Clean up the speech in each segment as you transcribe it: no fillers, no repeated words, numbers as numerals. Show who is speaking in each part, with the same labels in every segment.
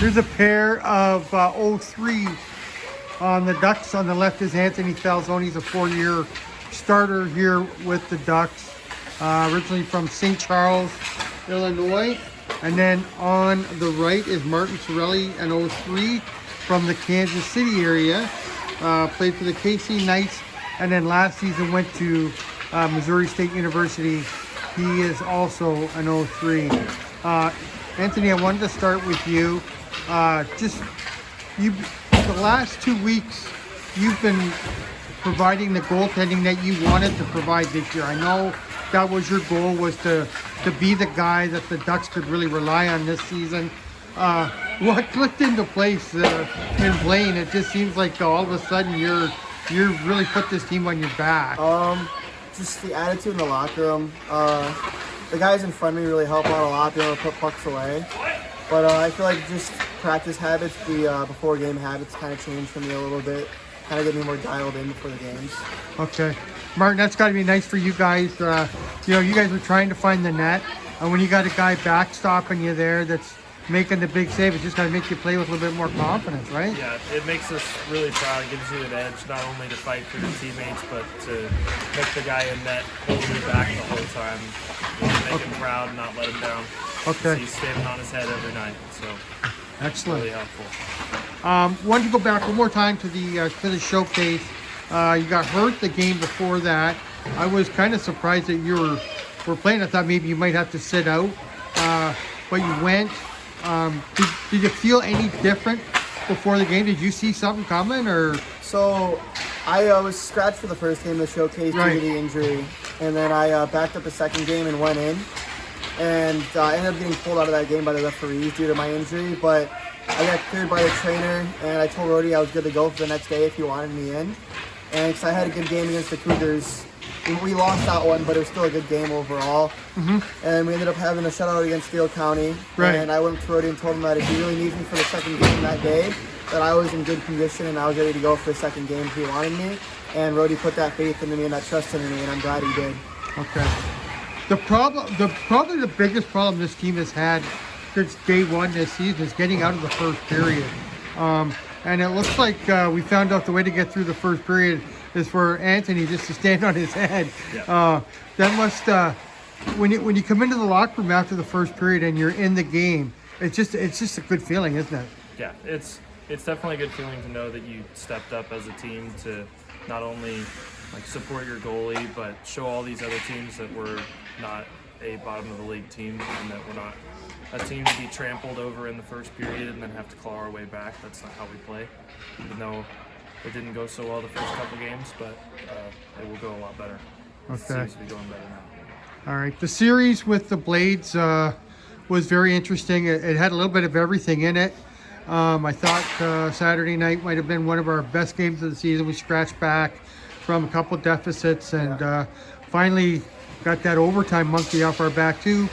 Speaker 1: Here's a pair of 03 on the Ducks. On the left is Anthony Falzone. He's a 4-year starter here with the Ducks. Originally from St. Charles, Illinois. And then on the right is Martin Sorelli, an 03 from the Kansas City area. Played for the KC Knights, and then last season went to Missouri State University. He is also an 03. Anthony, I wanted to start with you. The last 2 weeks, you've been providing the goaltending that you wanted to provide this year. I know that was your goal, was to be the guy that the Ducks could really rely on this season. What clicked into place in Blaine? It just seems like all of a sudden you're really put this team on your back.
Speaker 2: Just the attitude in the locker room. The guys in front of me really help out a lot, being able to put pucks away. But I feel like just practice habits, the before game habits kind of changed for me a little bit. Kind of get me more dialed in before the games.
Speaker 1: Okay. Martin, that's got to be nice for you guys. You guys were trying to find the net. And when you got a guy backstopping you there that's making the big save, it's just got to make you play with a little bit more confidence, right?
Speaker 3: Yeah, it makes us really proud. It gives you an edge, not only to fight for your teammates, but to make the guy in net hold you back the whole time. Make him proud and not let him down.
Speaker 1: Okay.
Speaker 3: So he's standing on his head every night, so
Speaker 1: excellent.
Speaker 3: Really helpful.
Speaker 1: Wanted to go back one more time to the showcase. You got hurt the game before that. I was kind of surprised that you were playing. I thought maybe you might have to sit out, but you went. Did you feel any different before the game? Did you see something coming, or?
Speaker 2: So I was scratched for the first game of the showcase due to the injury, and then I backed up the second game and went in, and I ended up getting pulled out of that game by the referees due to my injury, but I got cleared by the trainer, and I told Rody I was good to go for the next day if he wanted me in. And because I had a good game against the Cougars, we lost that one, but it was still a good game overall. Mm-hmm. And we ended up having a shutout against Steele County.
Speaker 1: Right.
Speaker 2: And I went to Rody and told him that if he really needs me for the second game that day, that I was in good condition and I was ready to go for the second game if he wanted me. And Rody put that faith into me and that trust into me, and I'm glad he did.
Speaker 1: Okay. Probably the biggest problem this team has had since day one this season is getting out of the first period. And it looks like we found out the way to get through the first period is for Anthony just to stand on his head.
Speaker 3: Yeah.
Speaker 1: That must when you come into the locker room after the first period and you're in the game, it's just a good feeling, isn't it?
Speaker 3: Yeah, it's definitely a good feeling to know that you stepped up as a team to not only support your goalie, but show all these other teams that we're not a bottom of the league team and that we're not a team to be trampled over in the first period and then have to claw our way back. That's not how we play. Even though it didn't go so well the first couple games, but it will go a lot better.
Speaker 1: Okay.
Speaker 3: It seems to be going better now.
Speaker 1: All right. The series with the Blades was very interesting. It had a little bit of everything in it. I thought Saturday night might have been one of our best games of the season. We scratched back from a couple deficits and finally got that overtime monkey off our back too.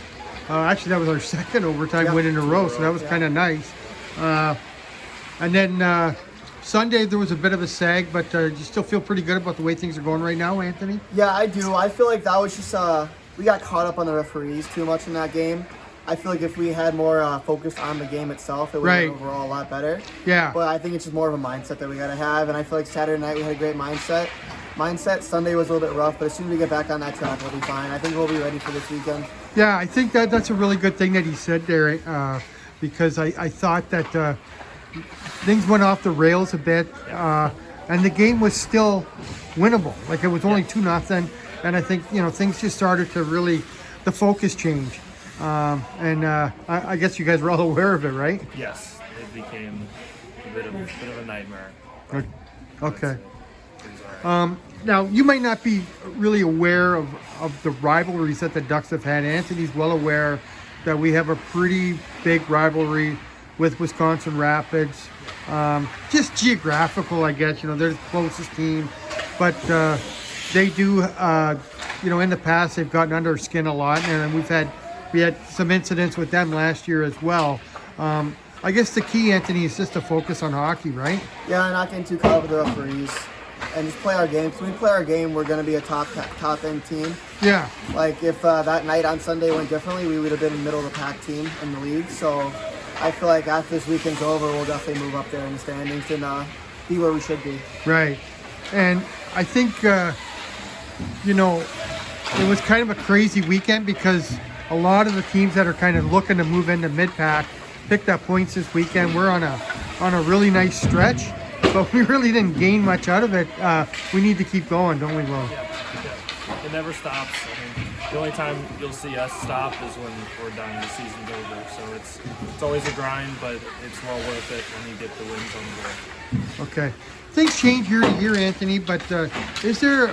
Speaker 1: Actually, that was our second overtime win in a row, so that was kind of nice. And then Sunday, there was a bit of a sag, but do you still feel pretty good about the way things are going right now, Anthony?
Speaker 2: Yeah, I do. I feel like that was just, we got caught up on the referees too much in that game. I feel like if we had more focus on the game itself, it would have been overall a lot better.
Speaker 1: Yeah.
Speaker 2: But I think it's just more of a mindset that we got to have, and I feel like Saturday night we had a great mindset. Sunday was a little bit rough, but as soon as we get back on that track, we'll be fine. I think we'll be ready for this weekend.
Speaker 1: Yeah, I think that's a really good thing that he said there, because I thought that things went off the rails a bit, and the game was still winnable. Like, it was only 2-0, and I think things just started to really, the focus change, and I guess you guys were all aware of it, right?
Speaker 3: Yes, it became a bit of a nightmare.
Speaker 1: Okay. Now, you might not be really aware of the rivalries that the Ducks have had. Anthony's well aware that we have a pretty big rivalry with Wisconsin Rapids. Just geographical, I guess. They're the closest team. But they do, in the past, they've gotten under our skin a lot. And we had some incidents with them last year as well. I guess the key, Anthony, is just to focus on hockey, right?
Speaker 2: Yeah, not getting too caught up with the referees. And just play our game. Because when we play our game, we're going to be a top end team.
Speaker 1: Yeah.
Speaker 2: Like, if that night on Sunday went differently, we would have been a middle of the pack team in the league. So I feel like after this weekend's over, we'll definitely move up there in the standings and be where we should be.
Speaker 1: Right. And I think, you know, it was kind of a crazy weekend because a lot of the teams that are kind of looking to move into mid-pack picked up points this weekend. We're on a really nice stretch, but we really didn't gain much out of it. We need to keep going, don't we, Will?
Speaker 3: Yeah. It never stops. I mean, the only time you'll see us stop is when we're done, the season's over. So it's always a grind, but it's well worth it when you get the wins on the board.
Speaker 1: Okay. Things change year to year, Anthony, but is there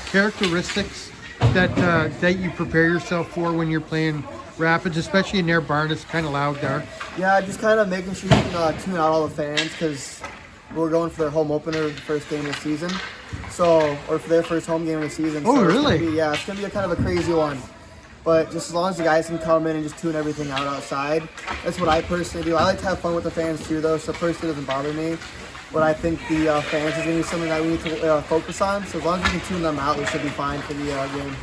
Speaker 1: characteristics that you prepare yourself for when you're playing Rapids, especially in their barn? It's kind of loud there.
Speaker 2: Yeah, just kind of making sure you can tune out all the fans because we're going for their home opener, the first game of the season. So, or for their first home game of the season.
Speaker 1: Oh,
Speaker 2: so
Speaker 1: really?
Speaker 2: It's going to be a kind of a crazy one. But just as long as the guys can come in and just tune everything out outside, that's what I personally do. I like to have fun with the fans too, though, so personally it doesn't bother me. But I think the fans is going to be something that we need to focus on. So as long as we can tune them out, we should be fine for the game.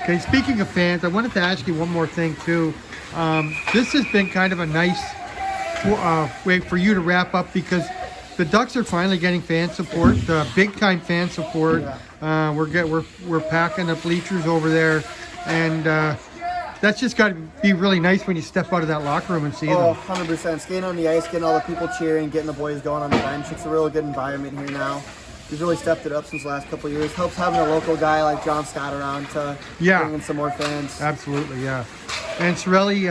Speaker 1: Okay, speaking of fans, I wanted to ask you one more thing too. This has been kind of a nice way for you to wrap up because the Ducks are finally getting fan support, big time fan support.
Speaker 2: Yeah.
Speaker 1: We're packing the bleachers over there, and that's just got to be really nice when you step out of that locker room and see
Speaker 2: Oh,
Speaker 1: them.
Speaker 2: 100%. Skating on the ice, getting all the people cheering, getting the boys going on the bench. It's a really good environment here now. He's really stepped it up since the last couple of years. Helps having a local guy like John Scott around to bring in some more fans.
Speaker 1: Absolutely, yeah. And Sorelli,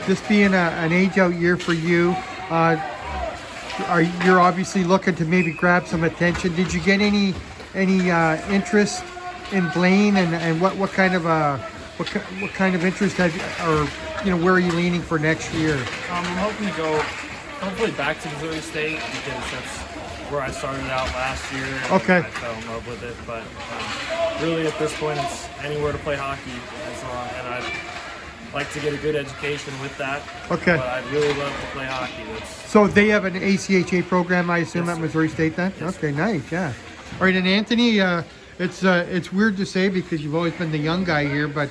Speaker 1: this being an age-out year for you, you're obviously looking to maybe grab some attention. Did you get any interest in Blaine, and what kind of what kind of interest have you, or where are you leaning for next year?
Speaker 3: I'm hoping to go hopefully back to Missouri State because that's where I started out last year.
Speaker 1: Okay.
Speaker 3: I fell in love with it, but really at this point it's anywhere to play hockey and I'd like to get a good education with that.
Speaker 1: Okay.
Speaker 3: But I'd really love to play hockey.
Speaker 1: So they have an ACHA program, I assume,
Speaker 3: Yes,
Speaker 1: at Missouri State then?
Speaker 3: Yes,
Speaker 1: Okay, nice, yeah. All right, and Anthony, it's weird to say because you've always been the young guy here, but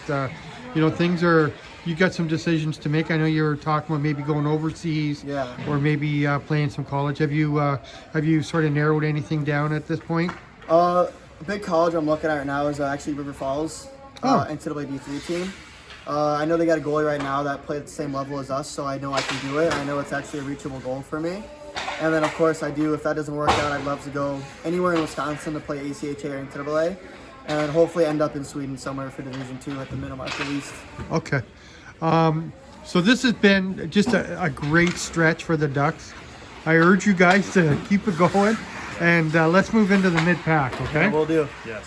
Speaker 1: you got some decisions to make. I know you were talking about maybe going overseas, or maybe playing some college. Have you sort of narrowed anything down at this point?
Speaker 2: A big college I'm looking at right now is actually River Falls, NCAA D3 team. I know they got a goalie right now that played at the same level as us, so I know I can do it. I know it's actually a reachable goal for me. And then, of course, if that doesn't work out, I'd love to go anywhere in Wisconsin to play ACHA or NCAA, and then hopefully end up in Sweden somewhere for Division II at the minimum, at the least.
Speaker 1: Okay. So this has been just a great stretch for the Ducks. I urge you guys to keep it going, and let's move into the mid-pack, okay?
Speaker 2: Yeah, we'll do.
Speaker 3: Yes.